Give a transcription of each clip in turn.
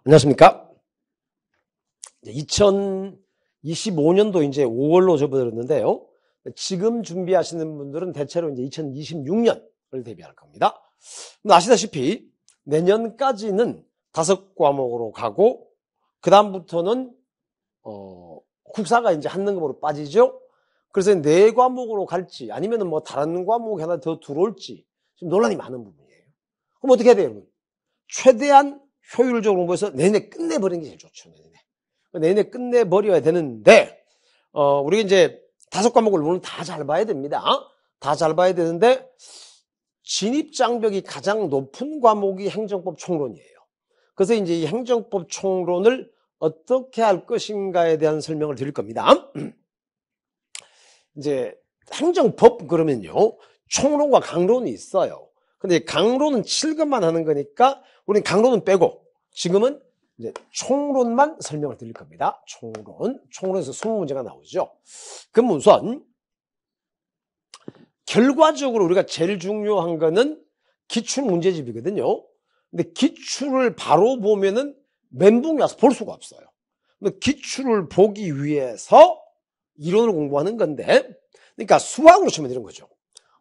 안녕하십니까? 2025년도 이제 5월로 접어들었는데요. 지금 준비하시는 분들은 대체로 이제 2026년을 대비할 겁니다. 아시다시피 내년까지는 5과목으로 가고, 그다음부터는, 국사가 이제 한 등급으로 빠지죠? 그래서 4과목으로 갈지, 아니면은 뭐 다른 과목이 하나 더 들어올지, 지금 논란이 많은 부분이에요. 그럼 어떻게 해야 돼요, 여러분? 최대한 효율적으로 공부해서 내내 끝내버리는 게 제일 좋죠. 내내 끝내버려야 되는데, 우리가 이제 5과목을 물론 다 잘 봐야 됩니다. 다 잘 봐야 되는데, 진입장벽이 가장 높은 과목이 행정법 총론이에요. 그래서 이제 이 행정법 총론을 어떻게 할 것인가에 대한 설명을 드릴 겁니다. 이제 행정법 그러면요, 총론과 강론이 있어요. 근데 강론은 7급만 하는 거니까 우리는 강론은 빼고 지금은 이제 총론만 설명을 드릴 겁니다. 총론에서 20문제가 나오죠. 그럼 우선 결과적으로 우리가 제일 중요한 거는 기출 문제집이거든요. 근데 기출을 바로 보면은 멘붕이 와서 볼 수가 없어요. 근데 기출을 보기 위해서 이론을 공부하는 건데, 그러니까 수학으로 치면 이런 거죠.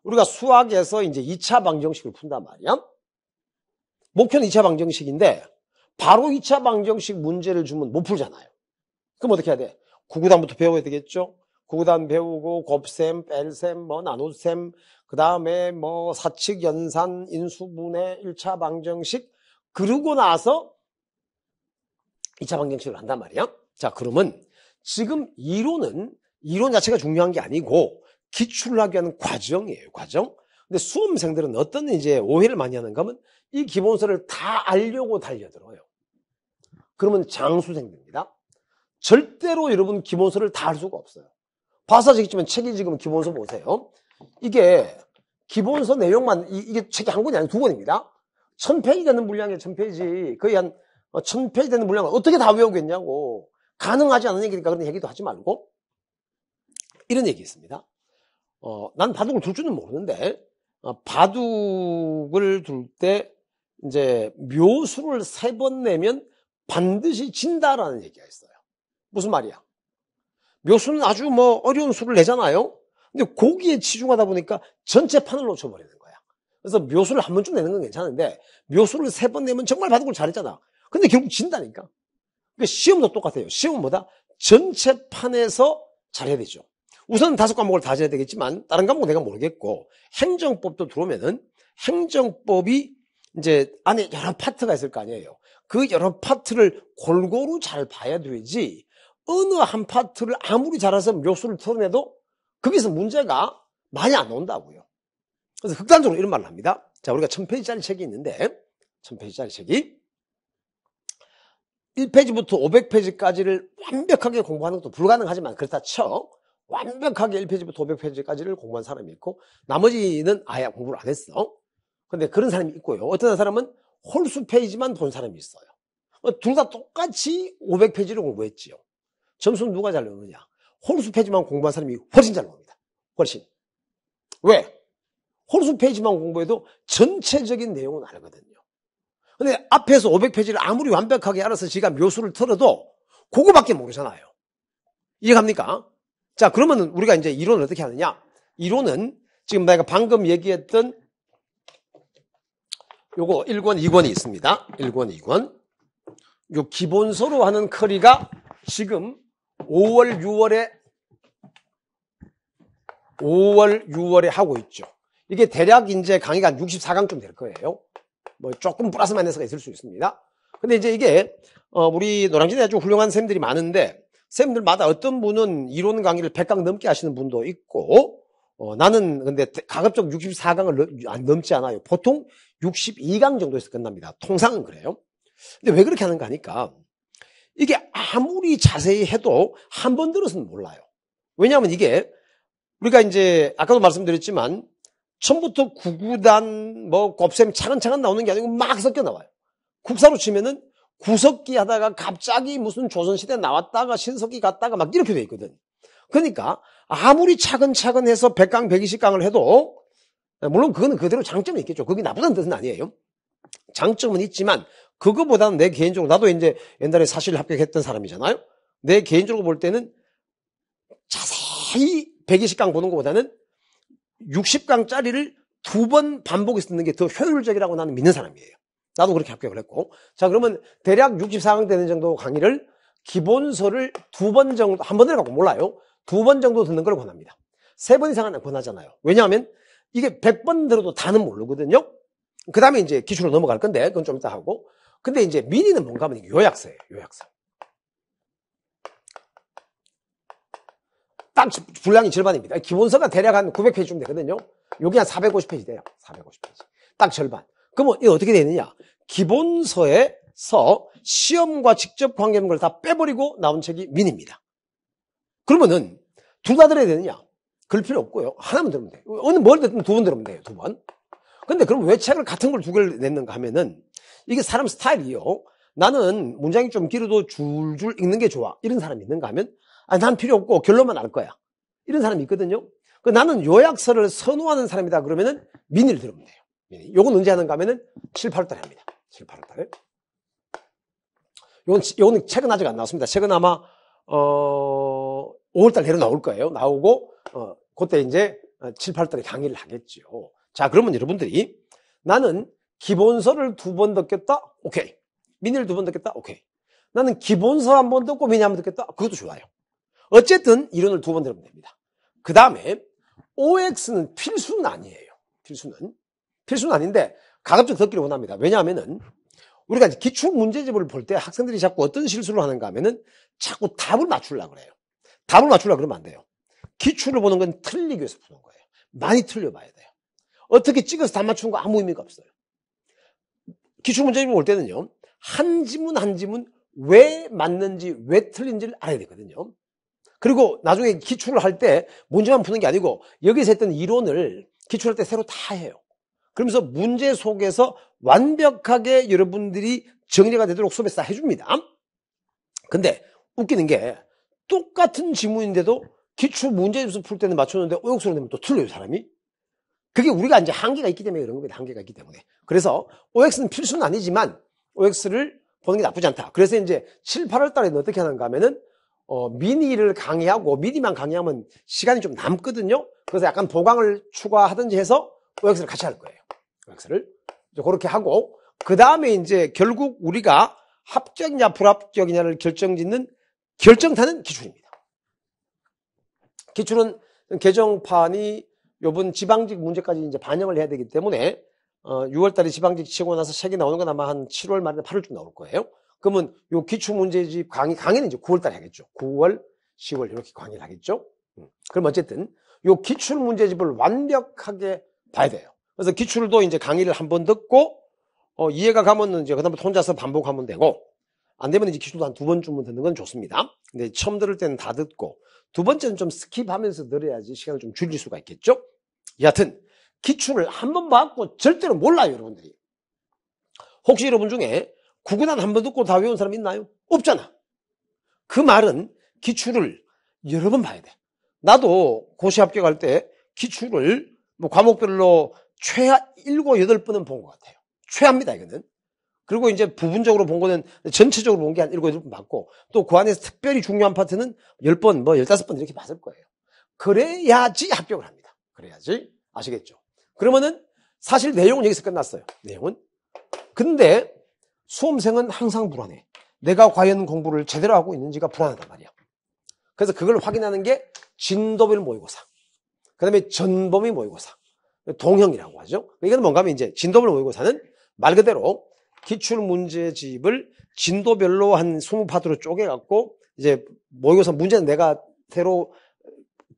우리가 수학에서 이제 2차 방정식을 푼단 말이야. 목표는 2차 방정식인데 바로 2차 방정식 문제를 주면 못 풀잖아요. 그럼 어떻게 해야 돼? 구구단부터 배워야 되겠죠? 구구단 배우고 곱셈, 뺄셈, 뭐 나눗셈, 그 다음에 뭐 사칙, 연산, 인수분해, 1차 방정식, 그러고 나서 2차 방정식을 한단 말이야. 자, 그러면 지금 이론 자체가 중요한 게 아니고 기출을 하기 위한 과정이에요, 과정. 근데 수험생들은 어떤 이제 오해를 많이 하는가 하면 이 기본서를 다 알려고 달려들어요. 그러면 장수생입니다. 절대로 여러분 기본서를 다 알 수가 없어요. 봐서 아시겠지만 책이 지금 기본서 보세요. 이게 기본서 내용만, 이게 책이 한 권이 아니고 2권입니다. 1000페이지 되는 분량이에요, 1000페이지. 거의 한 1000페이지 되는 분량을 어떻게 다 외우겠냐고. 가능하지 않은 얘기니까 그런 얘기도 하지 말고. 이런 얘기 있습니다. 난 바둑을 둘 줄은 모르는데, 바둑을 둘 때, 이제, 묘수를 3번 내면 반드시 진다라는 얘기가 있어요. 무슨 말이야? 묘수는 아주 뭐 어려운 수를 내잖아요? 근데 거기에 치중하다 보니까 전체 판을 놓쳐버리는 거야. 그래서 묘수를 한 번쯤 내는 건 괜찮은데, 묘수를 3번 내면 정말 바둑을 잘했잖아. 근데 결국 진다니까. 그러니까 시험도 똑같아요. 시험은 뭐다? 전체 판에서 잘해야 되죠. 우선 5과목을 다 해야 되겠지만 다른 과목은 내가 모르겠고, 행정법도 들어오면은 행정법이 이제 안에 여러 파트가 있을 거 아니에요. 그 여러 파트를 골고루 잘 봐야 되지, 어느 한 파트를 아무리 잘해서 묘수를 털어내도 거기서 문제가 많이 안 나온다고요. 그래서 극단적으로 이런 말을 합니다. 자, 우리가 1000페이지짜리 책이 있는데, 1000페이지짜리 책이 1페이지부터 500페이지까지를 완벽하게 공부하는 것도 불가능하지만, 그렇다 쳐 완벽하게 1페이지부터 500페이지까지를 공부한 사람이 있고, 나머지는 아예 공부를 안 했어. 근데 그런 사람이 있고요. 어떤 사람은 홀수 페이지만 본 사람이 있어요. 둘 다 똑같이 500페이지를 공부했지요. 점수는 누가 잘 나오느냐? 홀수 페이지만 공부한 사람이 훨씬 잘 나옵니다. 훨씬. 왜? 홀수 페이지만 공부해도 전체적인 내용은 알거든요. 근데 앞에서 500페이지를 아무리 완벽하게 알아서 지가 묘수를 털어도 그거밖에 모르잖아요. 이해갑니까? 자, 그러면 우리가 이제 이론을 어떻게 하느냐? 이론은 지금 내가 방금 얘기했던 요거 1권, 2권이 있습니다. 1권, 2권. 요 기본서로 하는 커리가 지금 5월, 6월에 하고 있죠. 이게 대략 이제 강의가 한 64강쯤 될 거예요. 뭐 조금 플러스 마이너스가 있을 수 있습니다. 근데 이제 이게 우리 노량진에 아주 훌륭한 쌤들이 많은데, 쌤들마다 어떤 분은 이론 강의를 100강 넘게 하시는 분도 있고, 나는 근데 가급적 64강을 안 넘지 않아요. 보통 62강 정도에서 끝납니다. 통상은 그래요. 근데 왜 그렇게 하는가 하니까, 이게 아무리 자세히 해도 한 번 들어서는 몰라요. 왜냐하면 이게 우리가 이제 아까도 말씀드렸지만 처음부터 구구단 뭐 곱셈 차근차근 나오는 게 아니고 막 섞여 나와요. 국사로 치면은 구석기 하다가 갑자기 무슨 조선시대 나왔다가 신석기 갔다가 막 이렇게 돼 있거든. 그러니까 아무리 차근차근 해서 100강, 120강을 해도, 물론 그거는 그대로 장점이 있겠죠. 그게 나쁘다는 뜻은 아니에요. 장점은 있지만 그거보다는 내 개인적으로, 나도 이제 옛날에 사실 합격했던 사람이잖아요. 내 개인적으로 볼 때는 자세히 120강 보는 것보다는 60강짜리를 2번 반복해서 듣는 게 더 효율적이라고 나는 믿는 사람이에요. 나도 그렇게 합격을 했고. 자, 그러면 대략 64강 되는 정도 강의를 기본서를 2번 정도, 한 번을 갖고 몰라요. 2번 정도 듣는 걸 권합니다. 3번 이상은 권하잖아요. 왜냐하면 이게 100번 들어도 다는 모르거든요. 그 다음에 이제 기출로 넘어갈 건데, 그건 좀 이따 하고. 근데 이제 미니는 뭔가 하면 요약서예요, 요약서. 딱 분량이 절반입니다. 기본서가 대략 한 900페이지쯤 되거든요. 여기 한 450페이지 돼요. 450페이지. 딱 절반. 그러면 이게 어떻게 되느냐? 기본서에서 시험과 직접 관계없는 걸 다 빼버리고 나온 책이 미니입니다. 그러면은 둘 다 들어야 되느냐? 그럴 필요 없고요. 하나만 들으면 돼요. 어느 뭘 듣든 2번 들으면 돼요. 2번. 근데 그럼 왜 책을 같은 걸 2개를 냈는가 하면은 이게 사람 스타일이요. 나는 문장이 좀 길어도 줄줄 읽는 게 좋아. 이런 사람이 있는가 하면 난 필요 없고 결론만 알 거야. 이런 사람이 있거든요. 나는 요약서를 선호하는 사람이다 그러면은 미니를 들으면 돼요. 미니. 요건 언제 하는가 하면은 7, 8월달에 합니다. 7, 8월달에. 요건 책은 아직 안 나왔습니다. 책은 아마 5월달 내로 나올 거예요. 나오고 그때 이제 7, 8월달에 강의를 하겠죠. 자, 그러면 여러분들이 나는 기본서를 2번 듣겠다? 오케이. 미니를 2번 듣겠다? 오케이. 나는 기본서 한 번 듣고 미니 한 번 듣겠다? 그것도 좋아요. 어쨌든 이론을 2번 들으면 됩니다. 그 다음에 OX는 필수는 아니에요. 필수는 아닌데 가급적 듣기를 원합니다. 왜냐하면은 우리가 이제 기출문제집을 볼 때 학생들이 자꾸 어떤 실수를 하는가 하면은 자꾸 답을 맞추려고 그래요. 답을 맞추려고 그러면 안 돼요. 기출을 보는 건 틀리기 위해서 푸는 거예요. 많이 틀려봐야 돼요. 어떻게 찍어서 답 맞추는 거 아무 의미가 없어요. 기출문제집을 볼 때는요. 한 지문 한 지문 왜 맞는지 왜 틀린지를 알아야 되거든요. 그리고 나중에 기출을 할 때 문제만 푸는 게 아니고 여기서 했던 이론을 기출할 때 새로 다 해요. 그러면서 문제 속에서 완벽하게 여러분들이 정리가 되도록 수업에서 다 해줍니다. 근데 웃기는 게 똑같은 지문인데도 기출 문제집에서 풀 때는 맞췄는데 오역수로 되면 또 틀려요, 사람이. 그게 우리가 이제 한계가 있기 때문에 그런 겁니다. 한계가 있기 때문에. 그래서 OX는 필수는 아니지만 OX를 보는 게 나쁘지 않다. 그래서 이제 7, 8월 달에는 어떻게 하는가 하면은 미니를 강의하고 미니만 강의하면 시간이 좀 남거든요. 그래서 약간 보강을 추가하든지 해서 OX를 같이 할 거예요. OX를 그렇게 하고 그 다음에 이제 결국 우리가 합격이냐 불합격이냐를 결정짓는 결정타는 기출입니다. 기출은 개정판이 요번 지방직 문제까지 이제 반영을 해야 되기 때문에 6월달에 지방직 치고 나서 책이 나오는 건 아마 한 7월 말이나 8월쯤 나올 거예요. 그러면 요 기출문제집 강의는 이제 9월달에 하겠죠. 9월, 10월 이렇게 강의를 하겠죠. 그럼 어쨌든 요 기출문제집을 완벽하게 봐야 돼요. 그래서 기출도 이제 강의를 한번 듣고 이해가 가면 이제 그다음부터 혼자서 반복하면 되고 안 되면 이제 기출도 한 2번쯤 듣는 건 좋습니다. 근데 처음 들을 때는 다 듣고 두 번째는 좀 스킵하면서 들어야지 시간을 좀 줄일 수가 있겠죠. 여하튼 기출을 한 번 받고 절대로 몰라요, 여러분들이. 혹시 여러분 중에 국어난 한 번 듣고 다 외운 사람 있나요? 없잖아. 그 말은 기출을 여러 번 봐야 돼. 나도 고시 합격할 때 기출을 뭐 과목별로 최하 7, 8번은 본 것 같아요. 최하입니다, 이거는. 그리고 이제 부분적으로 본 거는 전체적으로 본 게 한 7, 8번 봤고 또 그 안에서 특별히 중요한 파트는 10번, 뭐 15번 이렇게 봤을 거예요. 그래야지 합격을 합니다. 그래야지. 아시겠죠? 그러면은 사실 내용은 여기서 끝났어요. 내용은. 근데 수험생은 항상 불안해. 내가 과연 공부를 제대로 하고 있는지가 불안하단 말이야. 그래서 그걸 확인하는 게 진도별 모의고사. 그 다음에 전범위 모의고사. 동형이라고 하죠. 이건 뭔가 하면 이제 진도별 모의고사는 말 그대로 기출문제집을 진도별로 한 20파트로 쪼개갖고 이제 모의고사 문제는 내가 새로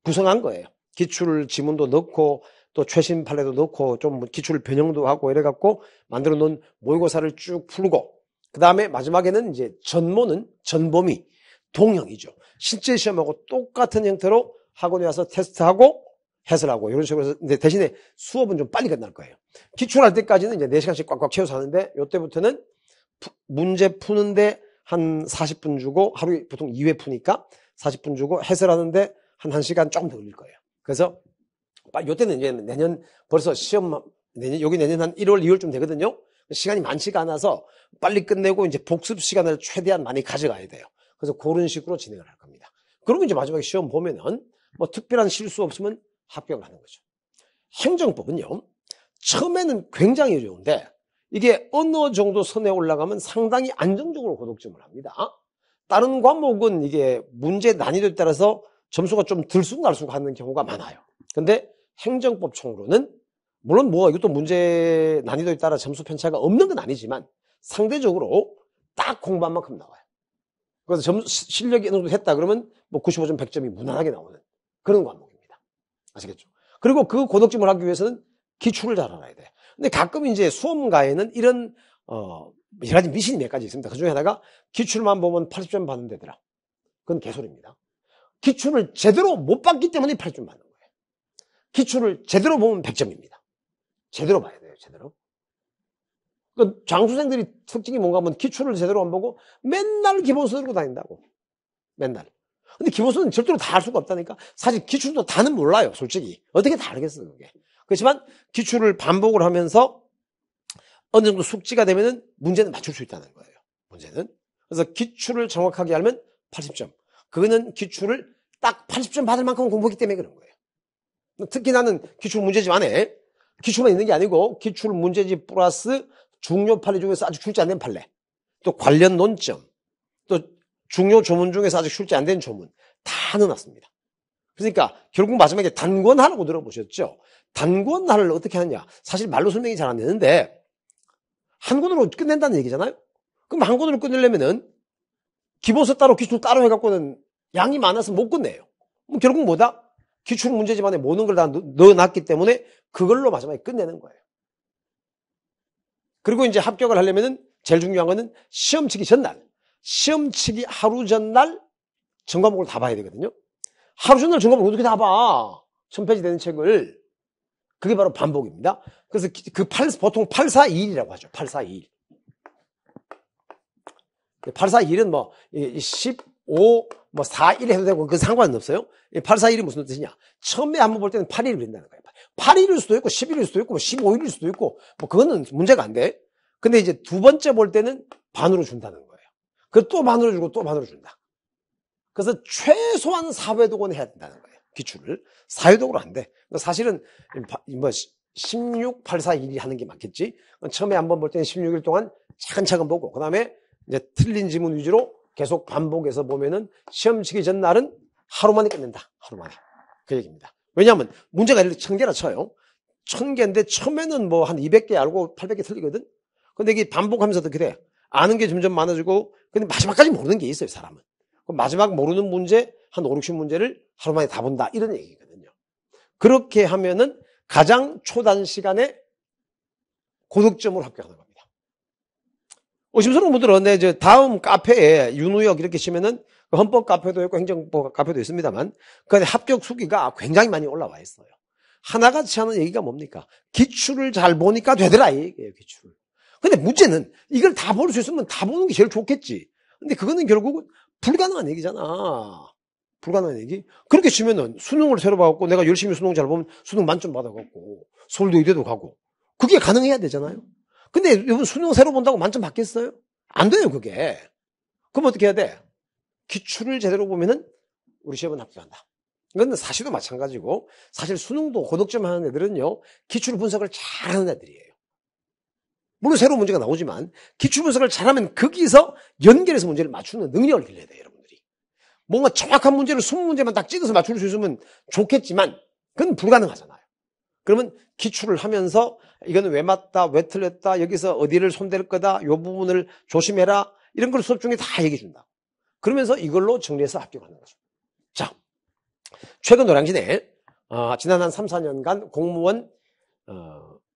구성한 거예요. 기출 지문도 넣고 또 최신 판례도 넣고 좀 기출 변형도 하고 이래갖고 만들어 놓은 모의고사를 쭉 풀고 그 다음에 마지막에는 이제 전모는 전범위 동형이죠. 실제 시험하고 똑같은 형태로 학원에 와서 테스트하고 해설하고 이런 식으로 해서 근데 대신에 수업은 좀 빨리 끝날 거예요. 기출할 때까지는 이제 4시간씩 꽉꽉 채워서 하는데 이때부터는 문제 푸는데 한 40분 주고 하루에 보통 2회 푸니까 40분 주고 해설하는데 한 1시간 조금 더 걸릴 거예요. 그래서 이때는 이제 내년 벌써 시험 여기 내년 한 1월, 2월쯤 되거든요. 시간이 많지가 않아서 빨리 끝내고 이제 복습 시간을 최대한 많이 가져가야 돼요. 그래서 그런 식으로 진행을 할 겁니다. 그리고 이제 마지막에 시험 보면은 뭐 특별한 실수 없으면 합격을 하는 거죠. 행정법은요, 처음에는 굉장히 어려운데 이게 어느 정도 선에 올라가면 상당히 안정적으로 고득점을 합니다. 다른 과목은 이게 문제 난이도에 따라서 점수가 좀 들쑥날쑥하는 경우가 많아요. 근데 행정법 총으로는 물론 뭐 이것도 문제 난이도에 따라 점수 편차가 없는 건 아니지만 상대적으로 딱 공부한 만큼 나와요. 그래서 실력이 어느 정도 했다 그러면 뭐 95점 100점이 무난하게 나오는 그런 과목입니다. 아시겠죠? 그리고 그 고득점을 하기 위해서는 기출을 잘 알아야 돼. 근데 가끔 이제 수험가에는 이런 여러 가지 미신이 몇 가지 있습니다. 그 중에 하나가 기출만 보면 80점 받는 데더라. 그건 개소리입니다. 기출을 제대로 못 봤기 때문에 80점 받는 거예요. 기출을 제대로 보면 100점입니다. 제대로 봐야 돼요. 제대로. 그 장수생들이 특징이 뭔가 하면 기출을 제대로 안 보고 맨날 기본서 들고 다닌다고. 맨날. 근데 기본서는 절대로 다 할 수가 없다니까. 사실 기출도 다는 몰라요. 솔직히. 어떻게 다 알겠어요. 그게. 그렇지만 기출을 반복을 하면서 어느 정도 숙지가 되면은 문제는 맞출 수 있다는 거예요. 문제는. 그래서 기출을 정확하게 알면 80점. 그거는 기출을 딱 80점 받을 만큼 공부했기 때문에 그런 거예요. 특히 나는 기출 문제집 안에 기출만 있는 게 아니고 기출 문제집 플러스 중요 판례 중에서 아직 출제 안 된 판례, 또 관련 논점, 또 중요 조문 중에서 아직 출제 안 된 조문 다 넣어놨습니다. 그러니까 결국 마지막에 단권하라고 들어보셨죠? 단권하를 어떻게 하느냐? 사실 말로 설명이 잘 안 되는데 한 권으로 끝낸다는 얘기잖아요? 그럼 한 권으로 끝내려면은 기본서 따로 기출 따로 해갖고는 양이 많아서 못 끝내요. 그럼 결국 뭐다? 기출 문제집 안에 모든 걸 다 넣어놨기 때문에 그걸로 마지막에 끝내는 거예요. 그리고 이제 합격을 하려면은 제일 중요한 거는 시험 치기 전날, 시험 치기 하루 전날 전과목을 다 봐야 되거든요. 하루 전날 전과목을 어떻게 다 봐? 1000페이지 되는 책을. 그게 바로 반복입니다. 그래서 보통 842일이라고 하죠. 842일. 842일은 뭐 15, 4일 해도 되고 그 상관은 없어요. 841이 무슨 뜻이냐? 처음에 한번 볼 때는 8일을 그린다는 거예요. 8일일 수도 있고 10일일 수도 있고 15일일 수도 있고 뭐 그거는 문제가 안 돼. 근데 이제 두 번째 볼 때는 반으로 준다는 거예요. 그 또 반으로 주고 또 반으로 준다. 그래서 최소한 4회독은 해야 된다는 거예요. 기출을. 4회독으로 안 돼. 사실은 뭐 16, 8, 4, 1이 하는 게 맞겠지. 처음에 한번 볼 때는 16일 동안 차근차근 보고 그 다음에 이제 틀린 지문 위주로 계속 반복해서 보면은 시험 치기 전날은 하루 만에 끝낸다. 하루 만에. 그 얘기입니다. 왜냐하면 문제가 1000개나 쳐요. 1000개인데 처음에는 뭐 한 200개 알고 800개 틀리거든. 근데 이게 반복하면서도 그래. 아는 게 점점 많아지고 근데 마지막까지 모르는 게 있어요. 사람은. 그럼 마지막 모르는 문제 한 5, 60문제를 하루 만에 다 본다. 이런 얘기거든요. 그렇게 하면은 가장 초단시간에 고득점으로 합격하는 겁니다. 의심스러운 분들은 내 다음 카페에 윤우혁 이렇게 치면은 헌법 카페도 있고 행정법 카페도 있습니다만 그 안에 합격 수기가 굉장히 많이 올라와 있어요. 하나같이 하는 얘기가 뭡니까? 기출을 잘 보니까 되더라 이 얘기예요. 기출. 근데 문제는 이걸 다 볼 수 있으면 다 보는 게 제일 좋겠지. 근데 그거는 결국은 불가능한 얘기잖아. 불가능한 얘기. 그렇게 치면은 수능을 새로 봐갖고 내가 열심히 수능 잘 보면 수능 만점 받아갖고 서울대 의대도 가고 그게 가능해야 되잖아요. 근데 이번 수능 새로 본다고 만점 받겠어요? 안 돼요 그게. 그럼 어떻게 해야 돼? 기출을 제대로 보면은 우리 시험은 합격한다. 이건 사실도 마찬가지고 사실 수능도 고득점 하는 애들은요 기출 분석을 잘하는 애들이에요. 물론 새로운 문제가 나오지만 기출 분석을 잘하면 거기서 연결해서 문제를 맞추는 능력을 길러야 돼요 여러분들이. 뭔가 정확한 문제를 20문제만 딱 찍어서 맞출 수 있으면 좋겠지만 그건 불가능하잖아요. 그러면 기출을 하면서 이거는 왜 맞다, 왜 틀렸다, 여기서 어디를 손댈 거다, 이 부분을 조심해라 이런 걸 수업 중에 다 얘기해 준다. 그러면서 이걸로 정리해서 합격하는 거죠. 자, 최근 노량진에 지난 한 3, 4년간 공무원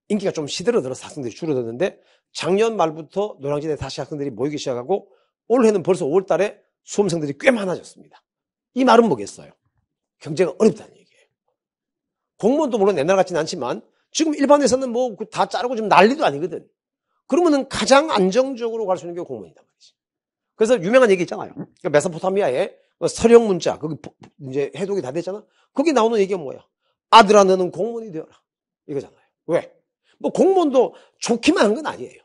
인기가 좀 시들어들어서 학생들이 줄어들었는데 작년 말부터 노량진에 다시 학생들이 모이기 시작하고 올해는 벌써 5월 달에 수험생들이 꽤 많아졌습니다. 이 말은 뭐겠어요? 경제가 어렵다는 얘기예요. 공무원도 물론 옛날 같지는 않지만 지금 일반에서는 뭐 다 자르고 지금 난리도 아니거든. 그러면은 가장 안정적으로 갈 수 있는 게 공무원이단 말이지. 그래서 유명한 얘기 있잖아요. 그러니까 메소포타미아에 서령 문자, 거기 이제 해독이 다 됐잖아. 거기 나오는 얘기가 뭐야? 아들아 너는 공무원이 되어라. 이거잖아요. 왜? 뭐 공무원도 좋기만 한 건 아니에요.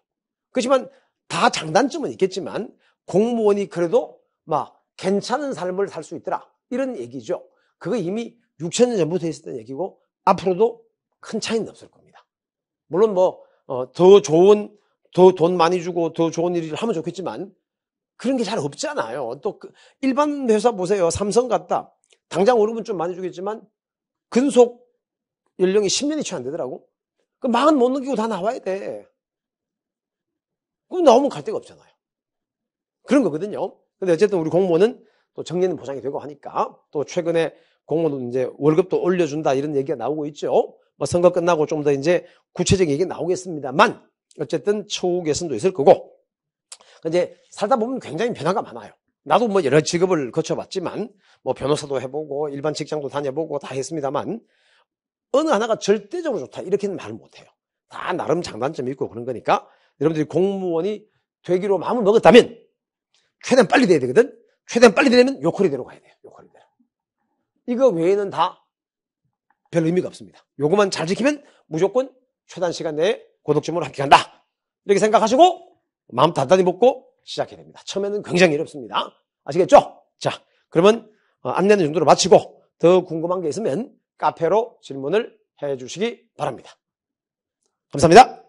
그렇지만 다 장단점은 있겠지만 공무원이 그래도 막 괜찮은 삶을 살 수 있더라. 이런 얘기죠. 그거 이미 6,000년 전부터 있었던 얘기고 앞으로도 큰 차이는 없을 겁니다. 물론 더 좋은, 더 돈 많이 주고 더 좋은 일을 하면 좋겠지만 그런 게 잘 없잖아요. 또 일반 회사 보세요. 삼성 같다. 당장 월급은 좀 많이 주겠지만 근속 연령이 10년이 채 안 되더라고. 그 마흔 못 넘기고 다 나와야 돼. 그럼 나오면 갈 데가 없잖아요. 그런 거거든요. 근데 어쨌든 우리 공무원은 또 정년은 보장이 되고 하니까 또 최근에 공무원은 이제 월급도 올려준다 이런 얘기가 나오고 있죠. 뭐 선거 끝나고 좀 더 이제 구체적인 얘기 나오겠습니다만 어쨌든 처우 개선도 있을 거고 이제 살다 보면 굉장히 변화가 많아요. 나도 뭐 여러 직업을 거쳐봤지만 뭐 변호사도 해보고 일반 직장도 다녀보고 다 했습니다만 어느 하나가 절대적으로 좋다 이렇게는 말을 못해요. 다 나름 장단점이 있고 그런 거니까 여러분들이 공무원이 되기로 마음을 먹었다면 최대한 빨리 돼야 되거든. 최대한 빨리 되려면 요커리대로 가야 돼요. 요커리대로. 이거 외에는 다 별 의미가 없습니다. 요거만 잘 지키면 무조건 최단 시간 내에 고득점으로 합격한다. 이렇게 생각하시고 마음 단단히 먹고 시작해야 됩니다. 처음에는 굉장히 어렵습니다. 아시겠죠? 자, 그러면 안내는 정도로 마치고 더 궁금한 게 있으면 카페로 질문을 해 주시기 바랍니다. 감사합니다.